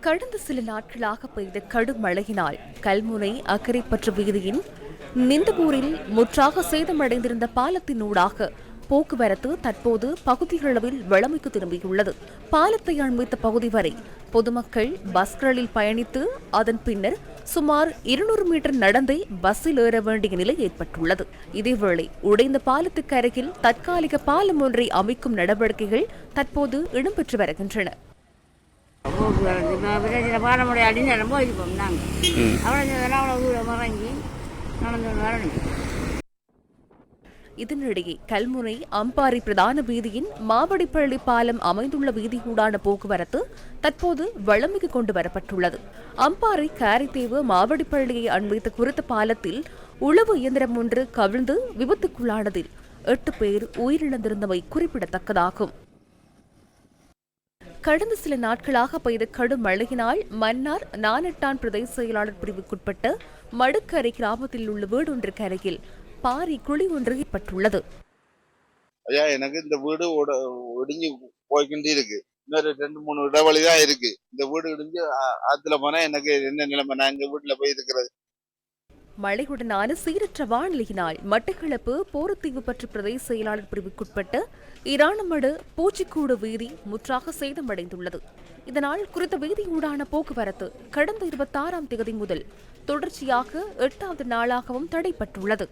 கடந்த சில நாட்களாக பெய்த கடும் மழையினால் கல்முனை அக்கரைப்பற்று வீதியின் நிந்தபூரில் முற்றாக சேதமடைந்திருந்த பாலத்தினூடாக போக்குவரத்து தற்போது பகுதிகளவில் வழமைக்கு திரும்பியுள்ளது. பாலத்தை அண்மித்த பகுதி வரை பொதுமக்கள் பஸ்களில் பயணித்து அதன் பின்னர் சுமார் 200 மீட்டர் நடந்தே பஸ்ஸில் ஏற வேண்டிய நிலை ஏற்பட்டுள்ளது. இதேவேளை உடைந்த பாலத்துக்கு அருகில் தற்காலிக பாலம் ஒன்றை அமைக்கும் நடவடிக்கைகள் தற்போது இடம்பெற்று வருகின்றன. இதனிடையே கல்முனை அம்பாறை பிரதான வீதியின் மாவடிப்பள்ளி பாலம் அமைந்துள்ள வீதியூடான போக்குவரத்து தற்போது வழமைக்கு கொண்டு வரப்பட்டுள்ளது. அம்பாறை காரைதீவு மாவடிப்பள்ளியை அண்மித்த குறித்த பாலத்தில் உழவு இயந்திரம் ஒன்று கவிழ்ந்து விபத்துக்குள்ளானதில் 8 பேர் உயிரிழந்திருந்தமை குறிப்பிடத்தக்கதாகும். கடந்த சில நாட்களாக பெய்த கடும் மழையினால் மன்னார் நானட்டான் பிரதேச செயலாளர் பிரிவுக்குட்பட்ட மடுக்கரை கிராமத்தில் உள்ள வீடொன்றுக்கு அருகில் பாரி குழி ஒன்று ஏற்பட்டுள்ளது. ஐயா, எனக்கு இந்த வீடு ஒடிஞ்சு போய்கிட்டே இருக்கு. இன்னொரு 2-3 இடவழிதான் இருக்கு. இந்த வீடு இடிஞ்சு ஆத்துல போனா எனக்கு என்ன நிலைமை? நான் எங்க வீட்டுல போய் இருக்கிறது. மழையுடனான சீரற்ற வானிலையினால் மட்டக்களப்பு போரத்தீவு பற்று பிரதேச செயலாளர் பிரிவுக்குட்பட்ட இராணமடு பூச்சிக்கூடு வீதி முற்றாக சேதமடைந்துள்ளது. இதனால் குறித்த வீதியூடான போக்குவரத்து கடந்த 26ஆம் தேதி முதல் தொடர்ச்சியாக 8வது நாளாகவும் தடைப்பட்டுள்ளது.